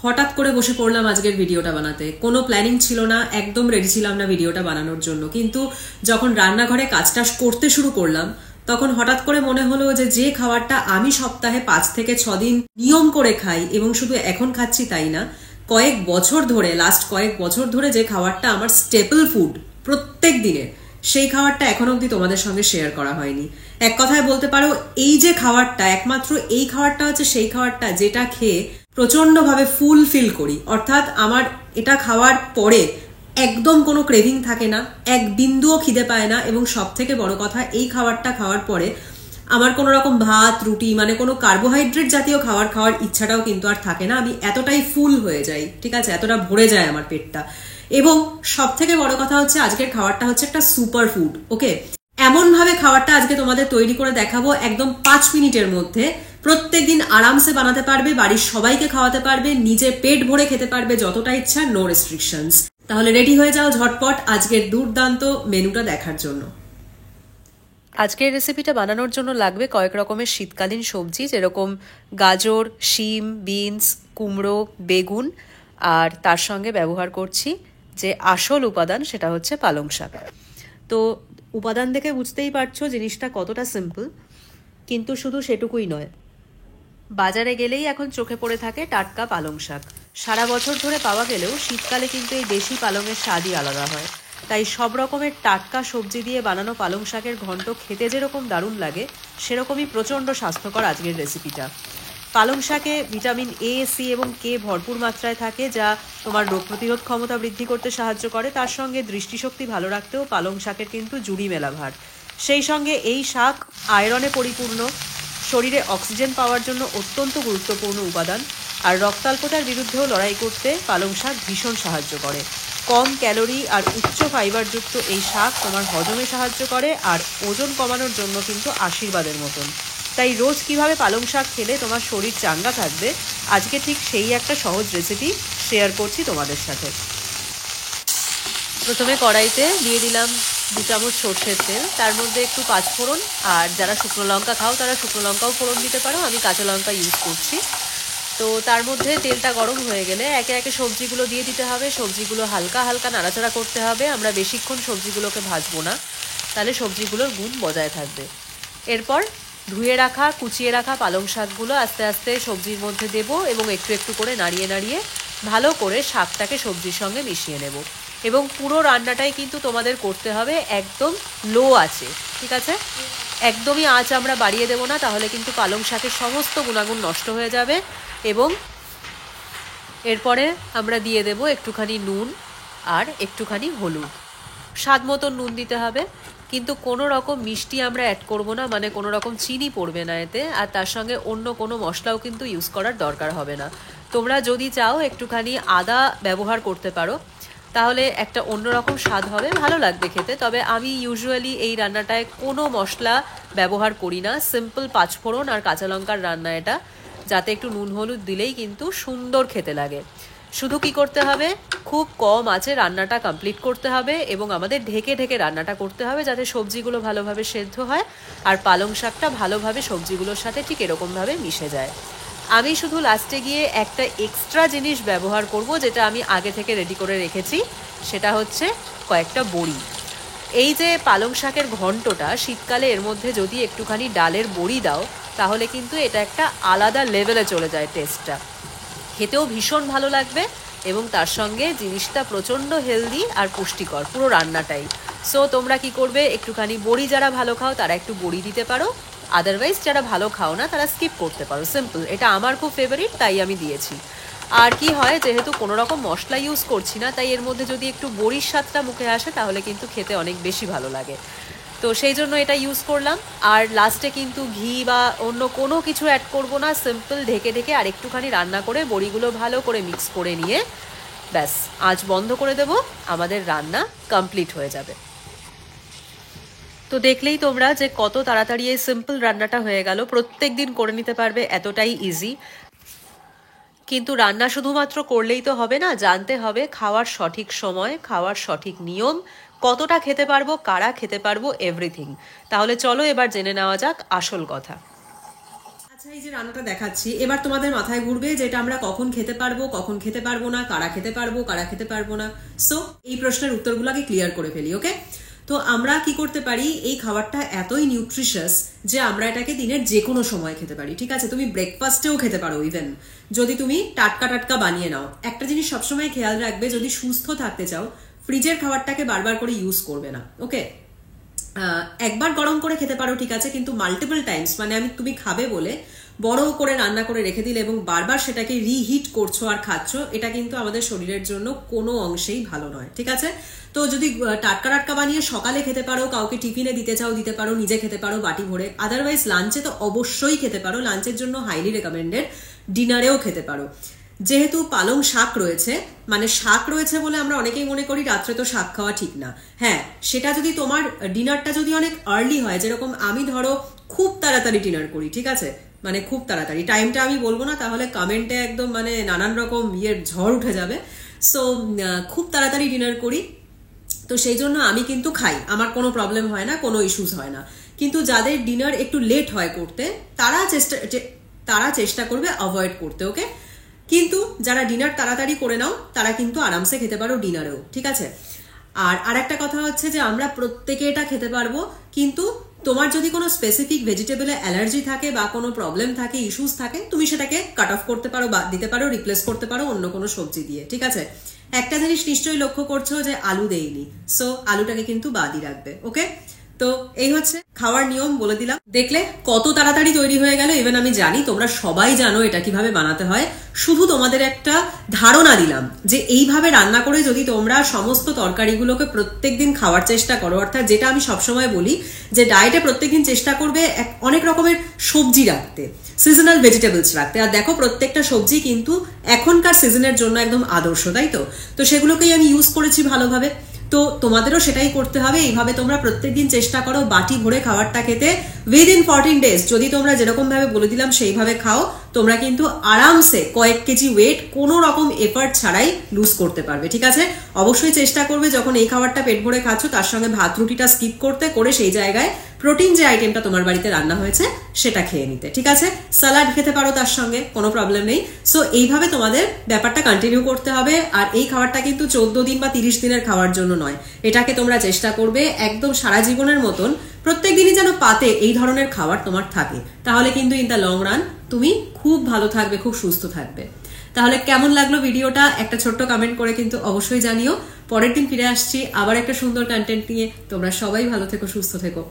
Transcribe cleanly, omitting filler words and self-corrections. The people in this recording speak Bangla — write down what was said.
হঠাৎ করে বসে পড়লাম আজকের ভিডিওটা বানাতে। কোনো প্ল্যানিং ছিল না, একদম রেডি ছিলাম না ভিডিওটা বানানোর জন্য। কিন্তু যখন রান্নাঘরে কাজটা করতে শুরু করলাম তখন হঠাৎ করে মনে হলো যে খাবারটা আমি সপ্তাহে 5 থেকে 6 দিন নিয়ম করে খাই, এবং শুধু এখন খাচ্ছি তাই না, লাস্ট কয়েক বছর ধরে যে খাবারটা আমার স্টেপল ফুড প্রত্যেক দিনের, সেই খাবারটা এখন অবধি তোমাদের সঙ্গে শেয়ার করা হয়নি। এক কথায় বলতে পারো এই যে খাবারটা, একমাত্র এই খাবারটা হচ্ছে সেই খাবারটা যেটা খেয়ে প্রচন্ডভাবে ফুলফিল করি। অর্থাৎ আমার এটা খাওয়ার পরে একদম কোনো ক্রেভিং থাকে না, এক বিন্দুও খিদে পায় না, এবং সব থেকে বড় কথা এই খাবারটা খাওয়ার পরে আমার কোনো রকম ভাত রুটি মানে কোনো কার্বোহাইড্রেট জাতীয় খাওয়ার ইচ্ছাটাও কিন্তু আর থাকে না। আমি এতটাই ফুল হয়ে যাই, ঠিক আছে, এতটা ভরে যায় আমার পেটটা। এবং সব থেকে বড় কথা হচ্ছে আজকের খাবারটা হচ্ছে একটা সুপার ফুড। ওকে, এমন ভাবে খাবারটা আজকে তোমাদের তৈরি করে দেখাবো একদম 5 মিনিটের মধ্যে। প্রত্যেকদিন আরামসে বানাতে পারবে, বাড়ির সবাইকে খাওয়াতে পারবে, নিজে পেট ভরে খেতে পারবে যতটা ইচ্ছা, নো রেস্ট্রিকশনস। তাহলে রেডি হয়ে যাও ঝটপট আজকের দুর্দান্ত মেনুটা দেখার জন্য। আজকের রেসিপিটা বানানোর জন্য লাগবে কয়েক রকমের শীতকালীন সবজি, যেরকম গাজর, শিম, বিনস, কুমড়ো, বেগুন, আর তার সঙ্গে ব্যবহার করছি যে আসল উপাদান সেটা হচ্ছে পালং শাক। তো উপাদান দেখে বুঝতেই পারছো জিনিসটা কতটা সিম্পল, কিন্তু শুধু সেটুকুই নয়, বাজারে গেলেই এখন চোখে পড়ে থাকে টাটকা পালং শাক। সারা বছর ধরে পাওয়া গেলেও শীতকালে কিন্তু এই দেশি পালংয়ের স্বাদই আলাদা হয়। তাই সব রকমের টাটকা সবজি দিয়ে বানানো পালং শাকের ঘন্ট খেতে যেরকম দারুণ লাগে, সেরকমই প্রচণ্ড স্বাস্থ্যকর আজকের রেসিপিটা। পালং শাকে ভিটামিন এ, সি এবং কে ভরপুর মাত্রায় থাকে, যা তোমার রোগ প্রতিরোধ ক্ষমতা বৃদ্ধি করতে সাহায্য করে। তার সঙ্গে দৃষ্টিশক্তি ভালো রাখতেও পালং শাকের কিন্তু জুড়ি মেলা ভার। সেই সঙ্গে এই শাক আয়রনে পরিপূর্ণ, শরীরে অক্সিজেন পাওয়ার জন্য অত্যন্ত গুরুত্বপূর্ণ উপাদান, আর রক্তাল্পতার বিরুদ্ধেও লড়াই করতে পালং শাক ভীষণ সাহায্য করে। কম ক্যালোরি আর উচ্চ ফাইবারযুক্ত এই শাক তোমার হজমে সাহায্য করে, আর ওজন কমানোর জন্য কিন্তু আশীর্বাদের মতন। তাই রোজ কিভাবে পালং শাক খেলে তোমার শরীর চাঙ্গা থাকবে, আজকে ঠিক সেই একটা সহজ রেসিপি শেয়ার করছি তোমাদের সাথে। প্রথমে কড়াইতে দিয়ে দিলাম 2 চামচ সর্ষের তেল, তার মধ্যে একটু পাঁচফোড়ন, আর যারা শুকনো লঙ্কা খাও তারা শুকনো লঙ্কাও ফোড়ন দিতে পারো, আমি কাঁচা লঙ্কা ইউজ করছি। তো তার মধ্যে তেলটা গরম হয়ে গেলে একে একে সবজিগুলো দিয়ে দিতে হবে। সবজিগুলো হালকা হালকা নাড়াচাড়া করতে হবে, আমরা বেশিক্ষণ সবজিগুলোকে ভাজবো না, তাহলে সবজিগুলোর গুণ বজায় থাকবে। এরপর ধুয়ে রাখা কুচিয়ে রাখা পালং শাকগুলো আস্তে আস্তে সবজির মধ্যে দেব, এবং একটু একটু করে নাড়িয়ে নাড়িয়ে ভালো করে শাকটাকে সবজির সঙ্গে মিশিয়ে নেব। এবং পুরো রান্নাটাই কিন্তু তোমাদের করতে হবে একদম লো আঁচে, ঠিক আছে? একদমই আঁচ আমরা বাড়িয়ে দেব না, তাহলে কিন্তু পালং শাকের সমস্ত গুণাগুণ নষ্ট হয়ে যাবে। এবং এরপরে আমরা দিয়ে দেব একটুখানি নুন আর একটুখানি হলুদ, স্বাদ মতন নুন দিতে হবে, কিন্তু কোনো রকম মিষ্টি আমরা অ্যাড করব না, মানে কোনো রকম চিনি পড়বে না এতে। আর তার সঙ্গে অন্য কোনো মশলাও কিন্তু ইউজ করার দরকার হবে না। তোমরা যদি চাও একটুখানি আদা ব্যবহার করতে পারো, তাহলে একটা অন্যরকম স্বাদ হবে, ভালো লাগবে খেতে। তবে আমি ইউজুয়ালি এই রান্নাটায় কোনো মশলা ব্যবহার করি না, সিম্পল পাঁচফোড়ন আর কাঁচা লঙ্কার রান্না এটা, যাতে একটু নুন হলুদ দিলেই কিন্তু সুন্দর খেতে লাগে। শুধু কি করতে হবে, খুব কম আঁচে রান্নাটা কমপ্লিট করতে হবে, এবং আমাদের ঢেকে ঢেকে রান্নাটা করতে হবে, যাতে সবজিগুলো ভালোভাবে সেদ্ধ হয় আর পালং শাকটা ভালোভাবে সবজিগুলোর সাথে ঠিক এরকমভাবে মিশে যায়। আমি শুধু লাস্টে গিয়ে একটা এক্সট্রা জিনিস ব্যবহার করব, যেটা আমি আগে থেকে রেডি করে রেখেছি, সেটা হচ্ছে কয়েকটা বড়ি। এই যে পালং শাকের ঘন্টটা, শীতকালে এর মধ্যে যদি একটুখানি ডালের বড়ি দাও, তাহলে কিন্তু এটা একটা আলাদা লেভেলে চলে যায় টেস্টটা, খেতেও ভীষণ ভালো লাগবে, এবং তার সঙ্গে জিনিসটা প্রচণ্ড হেলদি আর পুষ্টিকর পুরো রান্নাটাই। সো তোমরা কি করবে, একটুখানি বড়ি যারা ভালো খাও তারা একটু বড়ি দিতে পারো, আদারওয়াইজ যারা ভালো খাও না তারা স্কিপ করতে পারো। সিম্পল, এটা আমার খুব ফেভারিট তাই আমি দিয়েছি। আর কি হয়, যেহেতু কোনো রকম মশলা ইউজ করছি না, তাই এর মধ্যে যদি একটু বড়ির স্বাদটা মুখে আসে তাহলে কিন্তু খেতে অনেক বেশি ভালো লাগে, তো সেই জন্য এটা ইউজ করলাম। আর লাস্টে কিন্তু ঘি বা অন্য কোনো কিছু অ্যাড করব না, সিম্পল ঢেকে ঢেকে আর একটুখানি রান্না করে বড়িগুলো ভালো করে মিক্স করে নিয়ে ব্যাস আঁচ বন্ধ করে দেব, আমাদের রান্না কমপ্লিট হয়ে যাবে। তো দেখলেই তোমরা যে কত তাড়াতাড়ি এই সিম্পল রান্নাটা হয়ে গেল, প্রত্যেক দিন করে নিতে পারবে, এতটাই ইজি। কিন্তু রান্না শুধুমাত্র করলেই তো হবে না, জানতে হবে খাওয়ার সঠিক সময়, খাওয়ার সঠিক নিয়ম, কতটা খেতে পারবো, কারা খেতে পারবো, এভরিথিং। তাহলে চলো এবার জেনে নেওয়া যাক আসল কথা। আচ্ছা, এই যে রান্নাটা দেখাচ্ছি, এবার তোমাদের মাথায় ঘুরবে যে এটা আমরা কখন খেতে পারবো না, কারা খেতে পারবো না। সো এই প্রশ্নের উত্তরগুলো আগে ক্লিয়ার করে ফেলি। ওকে, তো আমরা কি করতে পারি, এই খাবারটা এতই নিউট্রিশিয়াস যে আমরা এটাকে দিনের যে কোনো সময় খেতে পারি। ঠিক আছে, তুমি ব্রেকফাস্টেও খেতে পারো, ইভেন যদি তুমি টাটকা বানিয়ে নাও। একটা জিনিস সবসময় খেয়াল রাখবে, যদি সুস্থ থাকতে চাও ফ্রিজের খাবারটাকে বারবার করে ইউজ করবে না। ওকে, একবার গরম করে খেতে পারো, ঠিক আছে, কিন্তু মাল্টিপল টাইমস, মানে তুমি খাবে বলে বড় করে রান্না করে রেখে দিলে এবং বারবার সেটাকে রিহিট করছো আর খাচ্ছ, এটা কিন্তু আমাদের শরীরের জন্য কোনো অংশেই ভালো নয়। ঠিক আছে, তো যদি টাটকা বানিয়ে সকালে খেতে পারো, কাউকে টিফিনে দিতে চাও দিতে পারো, নিজে খেতে পারো বাটি ভরে, আদারওয়াইজ লাঞ্চে তো অবশ্যই খেতে পারো, লাঞ্চের জন্য হাইলি রেকমেন্ডেড, ডিনারেও খেতে পারো। যেহেতু পালং শাক রয়েছে, মানে শাক রয়েছে বলে আমরা অনেকেই মনে করি রাত্রে তো শাক খাওয়া ঠিক না। হ্যাঁ, সেটা যদি তোমার ডিনারটা যদি অনেক আর্লি হয়, যেরকম আমি ধরো খুব তাড়াতাড়ি ডিনার করি, ঠিক আছে, মানে খুব তাড়াতাড়ি, টাইমটা আমি বলবো না, তাহলে কমেন্টে একদম মানে নানান রকম ঝড় উঠে যাবে। সো খুব তাড়াতাড়ি ডিনার করি, তো সেই জন্য আমি কিন্তু খাই, আমার কোনো প্রবলেম হয় না, কোনো ইস্যুস হয় না। কিন্তু যাদের ডিনার একটু লেট হয় করতে, তারা চেষ্টা করবে অ্যাভয়েড করতে। ওকে, কিন্তু যারা ডিনার তাড়াতাড়ি করে নাও তারা কিন্তু আরামসে খেতে পারো ডিনারেও। ঠিক আছে, আর একটা কথা হচ্ছে যে আমরা প্রত্যেকে এটা খেতে পারবো, কিন্তু তোমার যদি কোনো স্পেসিফিক ভেজিটেবলে অ্যালার্জি থাকে বা কোনো প্রবলেম থাকে, ইস্যুস থাকে, তুমি সেটাকে কাট অফ করতে পারো, বাদ দিতে পারো, রিপ্লেস করতে পারো অন্য কোনো সবজি দিয়ে। ঠিক আছে, একটা জিনিস নিশ্চয়ই লক্ষ্য করছো যে আলু দেইনি, সো আলুটাকে কিন্তু বাদই রাখবে। ওকে, তো এই হচ্ছে খাওয়ার নিয়ম, বলে দিলাম। দেখলে কত তাড়াতাড়ি তৈরি হয়ে গেল। ইভেন আমি জানি তোমরা সবাই জানো এটা কিভাবে বানাতে হয়, শুধু তোমাদের একটা ধারণা দিলাম যে এইভাবে রান্না করে যদি তোমরা সমস্ত তরকারিগুলোকে প্রত্যেকদিন খাওয়ার চেষ্টা করো, অর্থাৎ যেটা আমি সবসময় বলি যে ডায়েটে প্রত্যেকদিন চেষ্টা করবে অনেক রকমের সবজি রাখতে, সিজনাল ভেজিটেবলস রাখতে। আর দেখো প্রত্যেকটা সবজি কিন্তু এখনকার সিজনের জন্য একদম আদর্শ, তাই তো? তো সেগুলোকেই আমি ইউজ করেছি ভালোভাবে। তো তোমাদেরও সেটাই করতে হবে। এইভাবে তোমরা প্রত্যেকদিন চেষ্টা করো বাটি ভরে খাবারটা খেতে। উইদিন 14 ডেজ যদি তোমরা যেরকম ভাবে বলে দিলাম সেইভাবে খাও, তোমরা কিন্তু আরামসে কয়েক কেজি ওয়েট কোনো রকম এফার্ট ছাড়াই লুজ করতে পারবে। ঠিক আছে, অবশ্যই চেষ্টা করবে যখন এই খাবারটা পেট ভরে খাচ্ছ তার সঙ্গে ভাত রুটিটা স্কিপ করতে, করে সেই জায়গায় প্রোটিন যে আইটেমটা তোমার বাড়িতে রান্না হয়েছে সেটা খেয়ে নিতে। ঠিক আছে, স্যালাড খেতে পারো তার সঙ্গে, কোনো প্রবলেম নেই। সো এইভাবে তোমাদের ব্যাপারটা কন্টিনিউ করতে হবে। আর এই খাবারটা কিন্তু 14 দিন বা 30 দিনের খাওয়ার জন্য নয়, এটাকে তোমরা চেষ্টা করবে একদম সারা জীবনের মতন প্রত্যেক দিনই যেন পাতে এই ধরনের খাবার তোমার থাকে, তাহলে কিন্তু ইন দ্য লং রান তুমি খুব ভালো থাকবে, খুব সুস্থ থাকবে। তাহলে কেমন লাগলো ভিডিওটা একটা ছোট্ট কমেন্ট করে কিন্তু অবশ্যই জানিও। পরের দিন ফিরে আসছি আবার একটা সুন্দর কন্টেন্ট নিয়ে। তোমরা সবাই ভালো থেকো, সুস্থ থেকো।